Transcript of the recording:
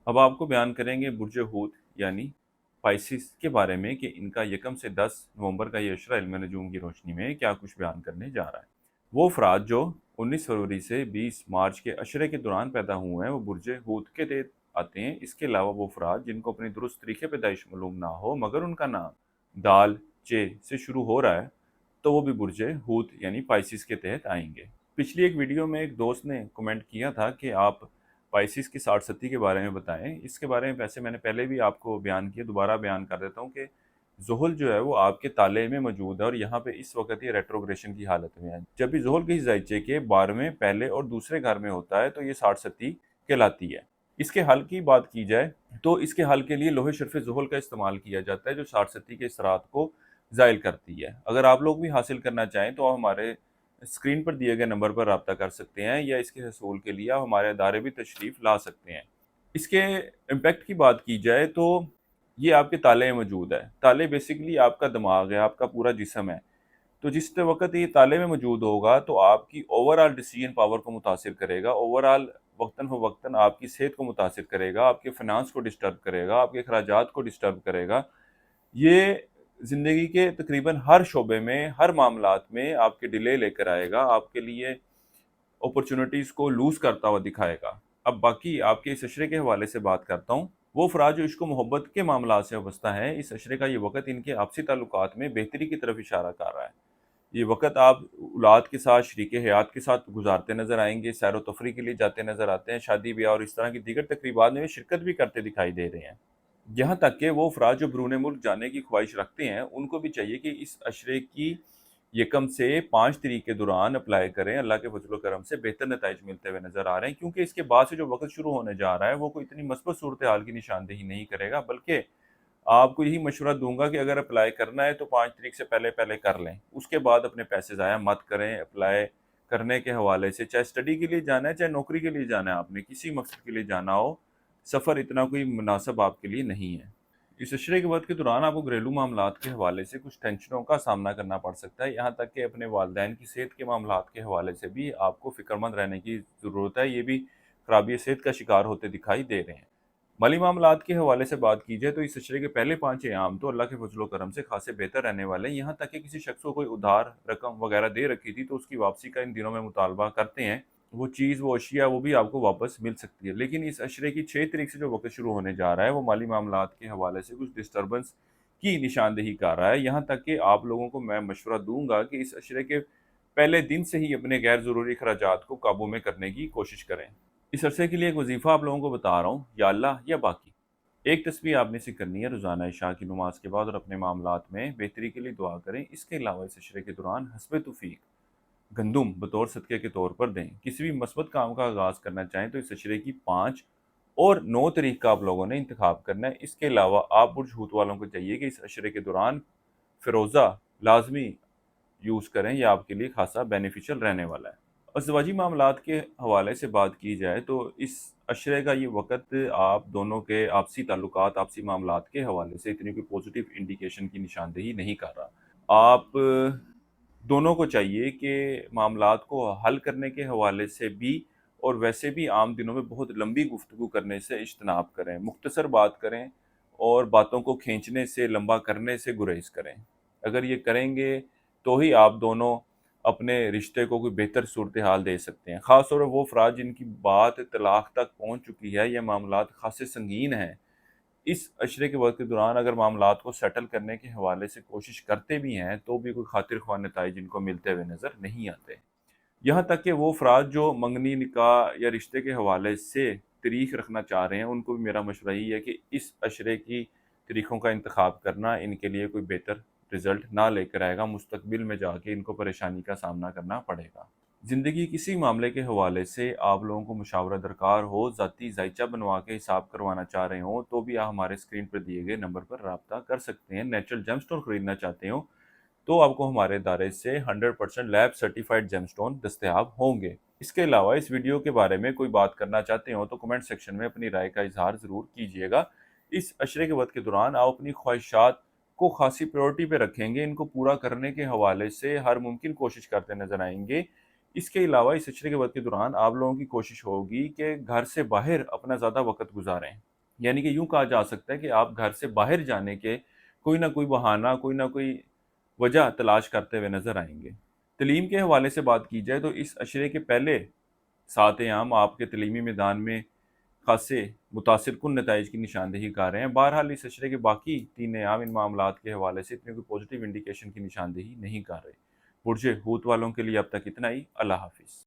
अब आपको बयान करेंगे बुर्ज हूत यानी पाइसिस के बारे में कि इनका यकम से 10 नवंबर का ये अशरा इल्म नजूम की रोशनी में क्या कुछ बयान करने जा रहा है। वो अफराद जो 19 फरवरी से 20 मार्च के अशरे के दौरान पैदा हुए हैं वो बुर्ज हूत के तहत आते हैं। इसके अलावा वो अफराद जिनको अपनी दुरुस्त तरीके पैदाइश मालूम ना हो मगर उनका नाम दाल चे से शुरू हो रहा है तो वो भी बुर्ज हूत यानी पाइसिस के तहत आएंगे। पिछली एक वीडियो में एक दोस्त ने कमेंट किया था कि आप पाइसिस की 60 के बारे में बताएं। इसके बारे में वैसे मैंने पहले भी आपको बयान किया, दोबारा बयान कर देता हूँ कि ज़ुहल जो है वो आपके ताले में मौजूद है और यहाँ पे इस वक्त ये रेट्रोग्रेशन की हालत में है। जब भी ज़ुहल किसी ज़ाइचे के 12वें पहले और दूसरे घर में होता है तो ये 60 कहलाती है। इसके हल की बात की जाए तो इसके हल के लिए लोहे शर्फ ज़ुहल का इस्तेमाल किया जाता है जो 60 के इसरात को ज़ाइल करती है। अगर आप लोग भी हासिल करना चाहें तो आप हमारे स्क्रीन पर दिए गए नंबर पर रब्ता कर सकते हैं या इसके हसूल के लिए आप हमारे अदारे भी तशरीफ़ ला सकते हैं। इसके इम्पैक्ट की बात की जाए तो ये आपके ताले में मौजूद है। ताले बेसिकली आपका दिमाग है, आपका पूरा जिस्म है। तो जिस वक़्त ये ताले में मौजूद होगा तो आपकी ओवरऑल डिसीजन पावर को मुतासिर करेगा, ओवरऑल वक्तन-फ़वक्तन आपकी सेहत को मुतासिर करेगा, आपके फ़िनांस को डिस्टर्ब करेगा, आपके अखराजात को डिस्टर्ब करेगा। ये ज़िंदगी के तकरीबन हर शोबे में, हर मामलात में आपके डिले लेकर आएगा, आपके लिए अपॉर्चुनिटीज़ को लूज़ करता हुआ दिखाएगा। अब बाकी आपके इस अशरे के हवाले से बात करता हूँ। वो अफ़राद जो इश्क व मोहब्बत के मामलात से वाबस्ता हैं, इस अशरे का ये वक़्त इनके आपसी ताल्लुकात में बेहतरी की तरफ इशारा कर रहा है। ये वक़्त आप औलाद के साथ, शरीके हयात के साथ गुज़ारते नज़र आएँगे, सैर व तफरीह के लिए जाते नज़र आते हैं, शादी-ब्याह और इस तरह की दीगर तक़रीबात में शिरकत भी करते दिखाई दे रहे हैं। यहाँ तक कि वो अफ़राद जो बैरून मुल्क जाने की ख्वाहिश रखते हैं, उनको भी चाहिए कि इस अशरे की यकम से 5 तारीख के दौरान अप्लाई करें। अल्लाह के फज़ल व करम से बेहतर नताइज मिलते हुए नज़र आ रहे हैं क्योंकि इसके बाद से जो वक़्त शुरू होने जा रहा है, वो कोई इतनी मस्बत सूरत हाल की निशानदेही नहीं करेगा, बल्कि आपको यही मशवरा दूँगा कि अगर अप्लाई करना है तो 5 तारीख से पहले-पहले कर लें। उसके बाद अपने पैसे ज़ाया मत करें। अप्लाई करने के हवाले से चाहे स्टडी के लिए जाना है, चाहे नौकरी के लिए जाना है, आपने किसी मकसद के लिए जाना हो, सफ़र इतना कोई मुनासिब आपके लिए नहीं है। इस अशरे के वक़्त के दौरान आपको घरेलू मामलात के हवाले से कुछ टेंशनों का सामना करना पड़ सकता है, यहाँ तक कि अपने वालिदैन की सेहत के मामलात के हवाले से भी आपको फ़िक्रमंद रहने की ज़रूरत है। ये भी खराबी सेहत का शिकार होते दिखाई दे रहे हैं। माली मामलात के हवाले से बात की जाए तो इस अशरे के पहले 5 अयाम तो अल्लाह के फज़ल व करम से खासे बेहतर रहने वाले हैं। यहाँ तक कि किसी शख्स को कोई उधार रकम वगैरह दे रखी थी तो उसकी वापसी का इन दिनों में मुतालबा करते हैं। वो चीज़, वो अशिया वो भी आपको वापस मिल सकती है। लेकिन इस अशरे की 6 तारीख से जो वक़्त शुरू होने जा रहा है वो माली मामलात के हवाले से कुछ डिस्टर्बेंस की निशानदेही कर रहा है। यहाँ तक कि आप लोगों को मैं मशवरा दूँगा कि इस अशरे के पहले दिन से ही अपने गैर ज़रूरी अखराजात को काबू में करने की कोशिश करें। इस अरसे के लिए एक वजीफ़ा आप लोगों को बता रहा हूँ, या अल्लाह या बाकी। एक तस्बीह आपने से करनी है रोज़ाना इशा की नमाज के बाद और अपने मामलात में बेहतरी के लिए दुआ करें। इसके अलावा इस अशरे के दौरान हस्बे तौफीक गंदुम बतौर सदक़े के तौर पर दें। किसी भी मस्बत काम का आगाज़ करना चाहें तो इस अशरे की 5 और 9 तारीख का आप लोगों ने इंतखाब करना है। इसके अलावा आप बुर्ज हूत वालों को चाहिए कि इस अशरे के दौरान फ़िरोज़ा लाज़मी यूज़ करें, यह आपके लिए खासा बेनिफिशियल रहने वाला है। अज़वाजी मामलात के हवाले से बात की जाए तो इस अशरे का ये वक़्त आप दोनों के आपसी ताल्लुकात, आपसी मामलात के हवाले से इतनी कोई पॉज़िटिव इंडिकेशन की निशानदेही नहीं कर रहा। आप दोनों को चाहिए कि मामलात को हल करने के हवाले से भी और वैसे भी आम दिनों में बहुत लंबी गुफ्तगू करने से इज्तनाब करें, मुख्तसर बात करें और बातों को खींचने से, लंबा करने से गुरेज़ करें। अगर ये करेंगे तो ही आप दोनों अपने रिश्ते को कोई बेहतर सूरत-ए-हाल दे सकते हैं। ख़ास तौर पर वो अफ़राद जिनकी बात तलाक़ तक पहुँच चुकी है या मामलात ख़ासे संगीन हैं, इस अशरे के वक़्त के दौरान अगर मामलात को सेटल करने के हवाले से कोशिश करते भी हैं, तो भी कोई खातिर ख्वाह नताइज इनको मिलते हुए नज़र नहीं आते। यहाँ तक कि वो अफ़राद जो मंगनी, निकाह या रिश्ते के हवाले से तारीख़ रखना चाह रहे हैं, उनको भी मेरा मशवरा यही है कि इस अशरे की तारीख़ों का इंतख़ाब करना इनके लिए कोई बेहतर रिज़ल्ट ना लेकर आएगा। मुस्तक़बिल में जाके इनको परेशानी का सामना करना पड़ेगा। ज़िंदगी किसी मामले के हवाले से आप लोगों को मुशावरा दरकार हो, ज़ाती ज़ाइचा बनवा के हिसाब करवाना चाह रहे हों, तो भी आप हमारे स्क्रीन पर दिए गए नंबर पर राब्ता कर सकते हैं। नेचुरल जेमस्टोन खरीदना चाहते हो तो आपको हमारे इदारे से 100% लैब सर्टिफाइड जेमस्टोन दस्तयाब होंगे। इसके अलावा इस वीडियो के बारे में कोई बात करना चाहते हो तो कमेंट सेक्शन में अपनी राय का इज़हार ज़रूर कीजिएगा। इस अशरे के वक़्त के दौरान आप अपनी ख्वाहिशात को ख़ासी प्रायोरिटी पे रखेंगे, इनको पूरा करने के हवाले से हर मुमकिन कोशिश करते नज़र आएँगे। इसके अलावा इस अशरे के वक़्त के दौरान आप लोगों की कोशिश होगी कि घर से बाहर अपना ज़्यादा वक़्त गुज़ारें। یعنی کہ یوں کہا جا سکتا ہے کہ آپ گھر سے باہر جانے کے کوئی نہ کوئی بہانہ، کوئی نہ کوئی وجہ تلاش کرتے ہوئے نظر آئیں گے۔ تعلیم کے حوالے سے بات کی جائے تو اس اشرے کے پہلے 7 ایام آپ کے تعلیمی میدان میں خاصے متاثر کن نتائج کی نشاندہی کر رہے ہیں۔ بہرحال اس اشرے کے باقی 3 ایام ان معاملات کے حوالے سے اتنی کوئی پازیٹیو انڈیکیشن کی نشاندہی نہیں کر رہے۔ برج حوت والوں کے لیے اب تک اتنا ہی۔ اللہ حافظ۔